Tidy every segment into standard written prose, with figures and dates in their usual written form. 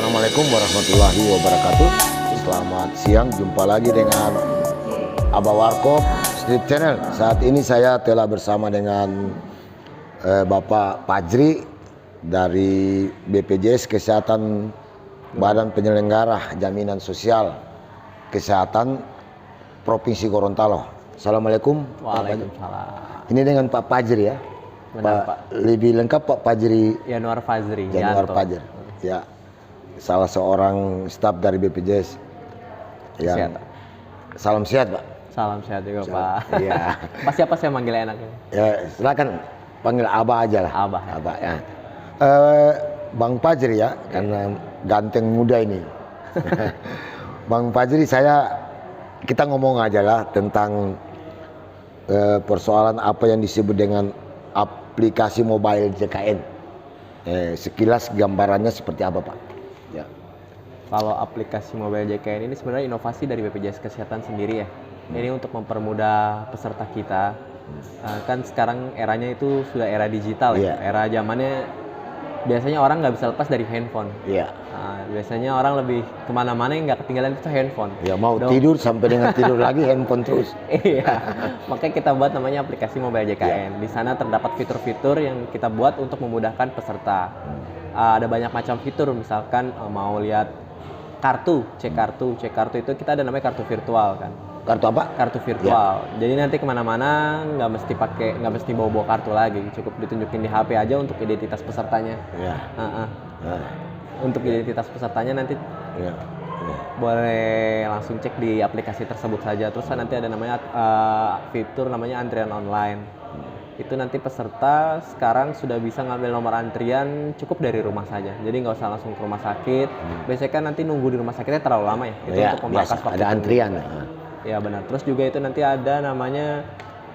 Assalamualaikum warahmatullahi wabarakatuh. Selamat siang, jumpa lagi dengan Abah Warkop Street Channel. Saat ini saya telah bersama dengan Bapak Fajri dari BPJS Kesehatan, Badan Penyelenggara Jaminan Sosial Kesehatan Provinsi Gorontalo. Assalamualaikum. Waalaikumsalam. Ini dengan Pak Fajri ya. Benar, Pak. Lebih lengkap Pak Fajri Yanuar Fajri. Januar Fajar. Ya, salah seorang staf dari BPJS. Sehat. Salam sehat, Pak. Salam sehat juga, Sehat. Pak. Iya. Pak, siapa saya manggil enaknya? Ya, silakan panggil Abah aja lah. Abah. Abah ya. Bang Fajri ya, karena ganteng muda ini. Bang Fajri, kita ngomong aja lah tentang persoalan apa yang disebut dengan aplikasi mobile JKN. Sekilas gambarannya seperti apa, Pak? Ya. Kalau aplikasi mobile JKN ini sebenarnya inovasi dari BPJS Kesehatan sendiri ya. Ini untuk mempermudah peserta kita. Kan sekarang eranya itu sudah era digital ya. Era zamannya biasanya orang nggak bisa lepas dari handphone. Iya. Biasanya orang lebih kemana-mana yang nggak ketinggalan itu handphone. Ya mau tidur sampai dengan tidur lagi handphone terus. Iya. Makanya kita buat namanya aplikasi mobile JKN. Di sana terdapat fitur-fitur yang kita buat untuk memudahkan peserta. Ada banyak macam fitur, misalkan mau lihat kartu, cek kartu itu kita ada namanya kartu virtual kan. Kartu apa? Kartu virtual. Jadi nanti kemana-mana nggak mesti bawa kartu lagi, cukup ditunjukin di HP aja untuk identitas pesertanya. Iya. Untuk identitas pesertanya nanti boleh langsung cek di aplikasi tersebut saja. Terus nanti ada namanya fitur namanya antrian online. Itu nanti peserta sekarang sudah bisa ngambil nomor antrian cukup dari rumah saja. Jadi nggak usah langsung ke rumah sakit. Biasanya kan nanti nunggu di rumah sakitnya terlalu lama ya. Itu untuk memangkas waktu. Ada antrian. Ya benar. Terus juga itu nanti ada namanya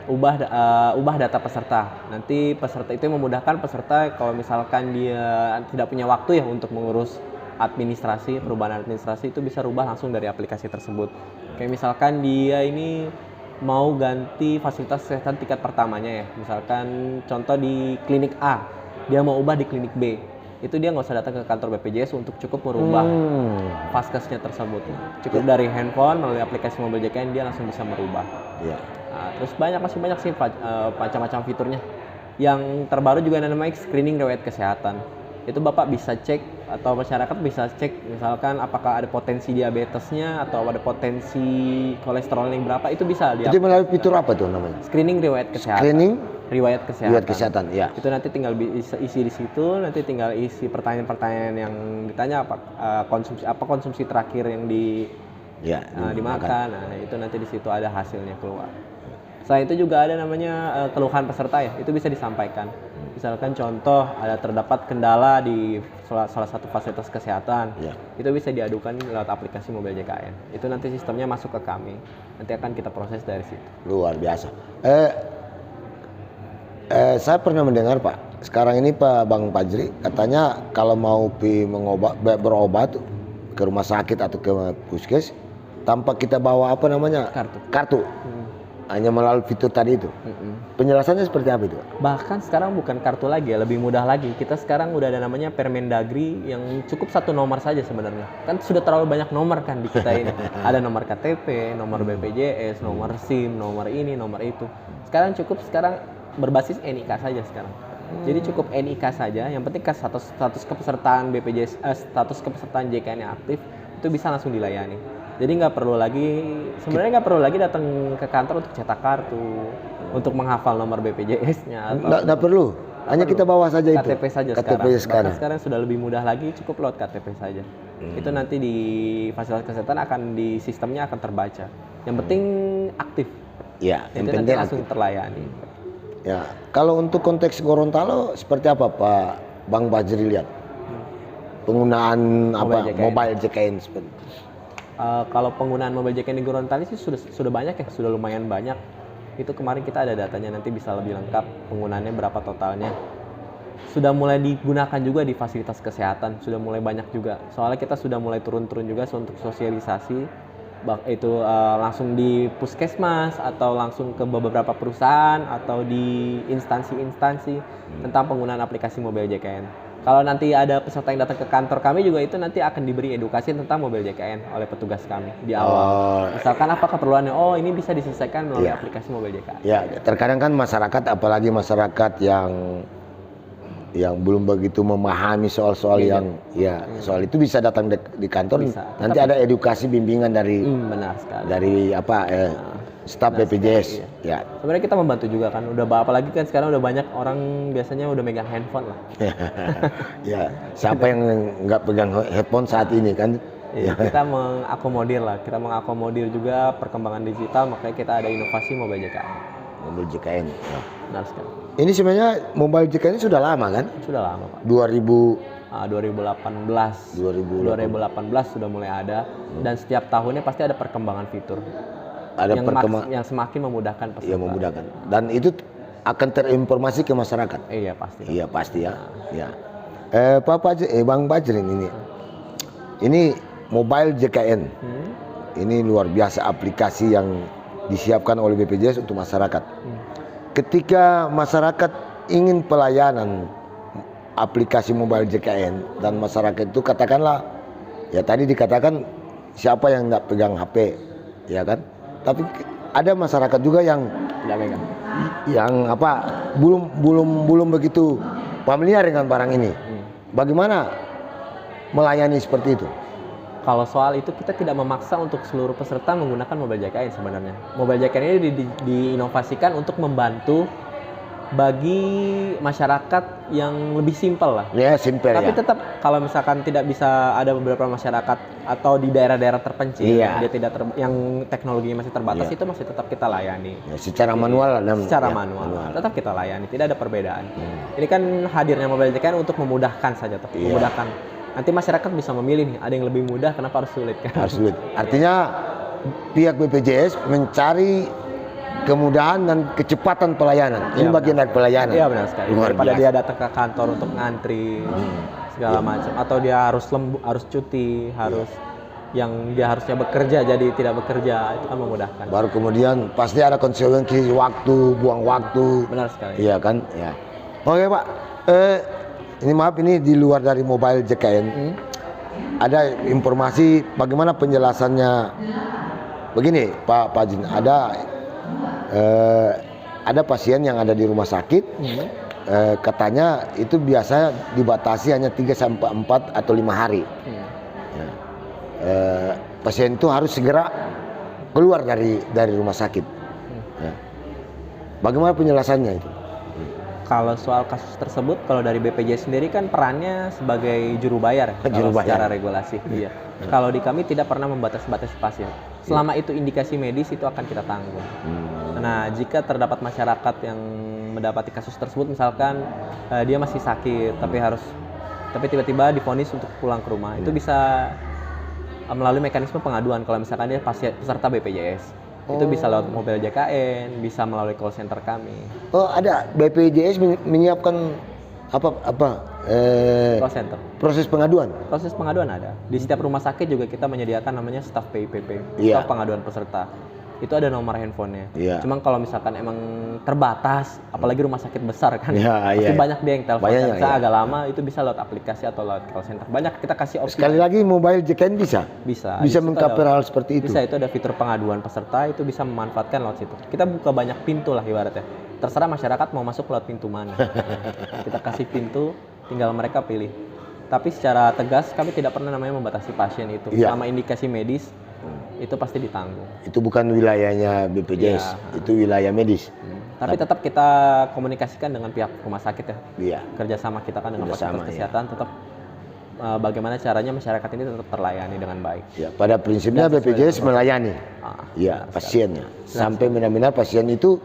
ubah data peserta. Nanti peserta itu memudahkan peserta kalau misalkan dia tidak punya waktu ya untuk mengurus perubahan administrasi itu bisa rubah langsung dari aplikasi tersebut. Kayak misalkan dia ini mau ganti fasilitas kesehatan tingkat pertamanya ya. Misalkan contoh di klinik A, dia mau ubah di klinik B. Itu dia nggak usah datang ke kantor BPJS untuk cukup merubah vaskesnya tersebut. Cukup dari handphone melalui aplikasi mobile JKN dia langsung bisa merubah. Iya. Terus masih banyak sih macam-macam fiturnya. Yang terbaru juga ada namanya screening riwayat kesehatan. Itu Bapak bisa cek atau masyarakat bisa cek misalkan apakah ada potensi diabetesnya atau ada potensi kolesterol yang berapa, itu bisa Itu melalui fitur apa tuh namanya? Screening riwayat kesehatan. Screening riwayat kesehatan. Riwayat kesehatan, ya. Itu nanti tinggal isi di situ, nanti tinggal isi pertanyaan-pertanyaan yang ditanya konsumsi terakhir yang dimakan. Nah, itu nanti di situ ada hasilnya keluar. Selain itu juga ada namanya keluhan peserta ya, itu bisa disampaikan. Misalkan contoh terdapat kendala di salah satu fasilitas kesehatan, itu bisa diadukan lewat aplikasi mobile JKN. Itu nanti sistemnya masuk ke kami, nanti akan kita proses dari situ. Luar biasa. Saya pernah mendengar Pak, sekarang ini Pak Bang Fajri katanya kalau mau berobat ke rumah sakit atau ke puskes tanpa kita bawa kartu. Hanya melalui fitur tadi itu. Penjelasannya seperti apa itu? Bahkan sekarang bukan kartu lagi ya, lebih mudah lagi. Kita sekarang udah ada namanya Permendagri yang cukup satu nomor saja sebenarnya. Kan sudah terlalu banyak nomor kan di kita ini. Ada nomor KTP, nomor BPJS, nomor SIM, nomor ini, nomor itu. Sekarang berbasis NIK saja sekarang. Jadi cukup NIK saja. Yang penting status kepesertaan BPJS, status kepesertaan JKN yang aktif itu bisa langsung dilayani. Jadi nggak perlu lagi datang ke kantor untuk cetak kartu, untuk menghafal nomor BPJS-nya. Nggak perlu, hanya kita bawa saja itu. KTP saja sekarang. Sekarang sudah lebih mudah lagi, cukup lewat KTP saja. Itu nanti di fasilitas kesehatan di sistemnya akan terbaca. Yang penting aktif. Ya, yang penting nanti langsung terlayani. Ya, kalau untuk konteks Gorontalo seperti apa Pak Bang Fajri lihat penggunaan mobile JKN seperti? Kalau penggunaan mobile JKN di Gorontalo sih sudah banyak ya, sudah lumayan banyak. Itu kemarin kita ada datanya, nanti bisa lebih lengkap penggunaannya berapa totalnya. Sudah mulai digunakan juga di fasilitas kesehatan, sudah mulai banyak juga. Soalnya kita sudah mulai turun-turun juga untuk sosialisasi, itu langsung di puskesmas atau langsung ke beberapa perusahaan atau di instansi-instansi tentang penggunaan aplikasi mobile JKN. Kalau nanti ada peserta yang datang ke kantor kami juga itu nanti akan diberi edukasi tentang mobil JKN oleh petugas kami di awal. Oh. Misalkan apa keperluannya, oh ini bisa diselesaikan melalui Iya. aplikasi mobil JKN. Ya, terkadang kan masyarakat, apalagi masyarakat yang belum begitu memahami soal-soal Iya. yang ya soal itu bisa datang di kantor. Bisa. Nanti ada edukasi bimbingan dari Benar sekali. staf BPJS. iya. Ya. Sebenarnya kita membantu juga kan, apalagi kan sekarang udah banyak orang biasanya udah megang handphone lah. Ya, siapa yang nggak pegang handphone saat ini kan? Iya, kita mengakomodir juga perkembangan digital, makanya kita ada inovasi mobile JKN. Mobil JKN. Ya. Benar sekali. Ini sebenarnya mobile JKN ini sudah lama kan? Sudah lama Pak. 2018 2018 sudah mulai ada, dan setiap tahunnya pasti ada perkembangan fitur ada yang, yang semakin memudahkan peserta. Ya, memudahkan. Dan itu akan terinformasi ke masyarakat. Iya pasti. Iya pasti ya. Ya. Bang Fajrin ini. Ini mobile JKN. Ini luar biasa aplikasi yang disiapkan oleh BPJS untuk masyarakat. Ketika masyarakat ingin pelayanan aplikasi mobile JKN dan masyarakat itu katakanlah ya tadi dikatakan siapa yang nggak pegang HP, ya kan? Tapi ada masyarakat juga yang Tidak megang. belum begitu familiar dengan barang ini. Bagaimana melayani seperti itu? Kalau soal itu kita tidak memaksa untuk seluruh peserta menggunakan mobile JKN sebenarnya. Mobile JKN ini diinovasikan untuk membantu bagi masyarakat yang lebih simpel lah. Ya, simpel Tapi ya. tetap kalau misalkan tidak bisa, ada beberapa masyarakat atau di daerah-daerah terpencil Iya. dia tidak yang teknologinya masih terbatas, Iya. itu masih tetap kita layani. Ya, secara manual Secara ya, manual tetap kita layani, tidak ada perbedaan. Ini kan hadirnya mobile JKN untuk memudahkan saja, Iya. memudahkan. Nanti masyarakat bisa memilih nih, ada yang lebih mudah, kenapa harus sulit kan? Harus sulit. Artinya pihak BPJS mencari kemudahan dan kecepatan pelayanan. Ini Iya, bagian dari pelayanan. Iya benar sekali. Luar Daripada biasa. dia datang ke kantor untuk ngantri segala macam, atau dia harus cuti, yang dia harusnya bekerja jadi tidak bekerja, itu kan memudahkan. Baru kemudian pasti ada konsekuensi waktu, buang waktu. Benar sekali. Iya kan? Ya. Oke Pak. Ini maaf, ini di luar dari mobile JKN. Ada informasi bagaimana penjelasannya? Begini Pak Fajrin, ada pasien yang ada di rumah sakit, katanya itu biasanya dibatasi hanya 3 sampai 4 atau 5 hari. Ya. Pasien itu harus segera keluar dari rumah sakit. Ya. Bagaimana penjelasannya itu? Kalau soal kasus tersebut, kalau dari BPJS sendiri kan perannya sebagai juru bayar, Juru kalau bayar. secara regulasi. Iya. Kalau di kami tidak pernah membatasi pasien. Selama itu indikasi medis, itu akan kita tanggung. Nah, jika terdapat masyarakat yang mendapati kasus tersebut, misalkan dia masih sakit, tapi tiba-tiba divonis untuk pulang ke rumah, itu bisa melalui mekanisme pengaduan. Kalau misalkan dia peserta BPJS, itu bisa lewat mobil JKN, bisa melalui call center kami. Oh, ada BPJS menyiapkan Call center. proses pengaduan. Proses pengaduan ada. Di setiap rumah sakit juga kita menyediakan namanya staff PIPP, Iya. staff pengaduan peserta. Itu ada nomor handphonenya. Iya. Cuman kalau misalkan emang terbatas, apalagi rumah sakit besar kan, Iya, pasti iya. banyak dia yang telepon. Banyak, Bisa iya. agak lama, itu bisa lewat aplikasi atau lewat call center. Banyak kita kasih opsi. Sekali lagi mobile JKN bisa Bisa. Di situ mengcover ada- hal seperti itu. Bisa, itu ada fitur pengaduan peserta, itu bisa memanfaatkan lewat situ. Kita buka banyak pintu lah ibaratnya. Terserah masyarakat mau masuk lewat pintu mana. Kita kasih pintu, tinggal mereka pilih. Tapi secara tegas kami tidak pernah namanya membatasi pasien itu. Iya. Selama indikasi medis, itu pasti ditanggung. Itu bukan wilayahnya BPJS, Iya. itu wilayah medis. Tapi tetap kita komunikasikan dengan pihak rumah sakit ya. Iya. Kerjasama kita kan dengan Kerjasama, fasilitas iya. kesehatan, tetap bagaimana caranya masyarakat ini tetap terlayani dengan baik. Ya, pada prinsipnya Dan sesuai BPJS dengan melayani ya benar pasiennya sampai benar-benar pasien itu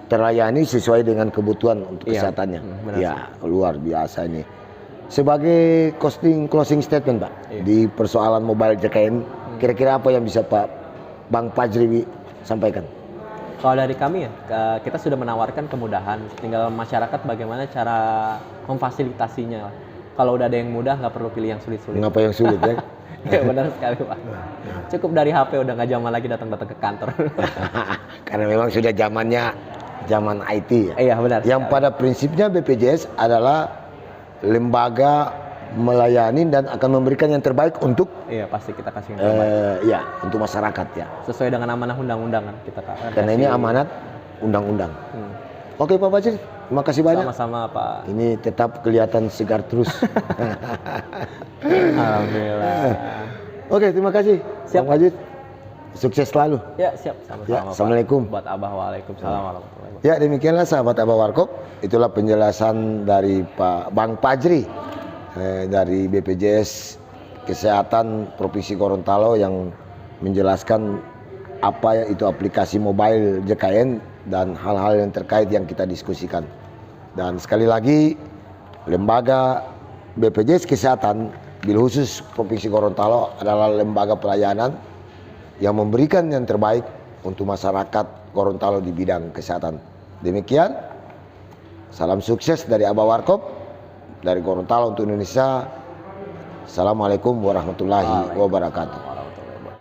terlayani sesuai dengan kebutuhan untuk Iya. kesehatannya. Benar Ya, luar biasa ini. Sebagai closing statement Pak Iya. di persoalan mobile JKN, kira-kira apa yang bisa Pak Bang Fajri sampaikan? Kalau dari kami ya, kita sudah menawarkan kemudahan, tinggal masyarakat bagaimana cara memfasilitasinya. Kalau udah ada yang mudah, nggak perlu pilih yang sulit-sulit. Mengapa yang sulit ya? Ya benar sekali Pak. Cukup dari HP, udah nggak zaman lagi datang-datang ke kantor. Karena memang sudah zaman IT ya. Iya benar. Yang sekali. pada prinsipnya BPJS adalah lembaga melayani dan akan memberikan yang terbaik untuk Iya, pasti kita kasih yang terbaik. ya untuk masyarakat ya. Sesuai dengan amanah undang-undang kan kita kan. Karena ini amanat undang-undang. Oke Pak Fajri, terima kasih banyak. Sama-sama Pak. Ini tetap kelihatan segar terus. Alhamdulillah. Oke, terima kasih. Siap. Bang Fajri. Sukses selalu. Ya, siap. Sama-sama Ya, Pak. Assalamualaikum. Buat Abah, waalaikumsalam warahmatullahi wabarakatuh. Ya, demikianlah sahabat Abah Warkop. Itulah penjelasan dari Pak Bang Fajri dari BPJS Kesehatan Provinsi Gorontalo yang menjelaskan apa itu aplikasi mobile JKN dan hal-hal yang terkait yang kita diskusikan. Dan sekali lagi, lembaga BPJS Kesehatan bil khusus Provinsi Gorontalo adalah lembaga pelayanan yang memberikan yang terbaik untuk masyarakat Gorontalo di bidang kesehatan. Demikian, salam sukses dari Abah Warkop, dari Gorontalo untuk Indonesia. Assalamualaikum warahmatullahi wabarakatuh.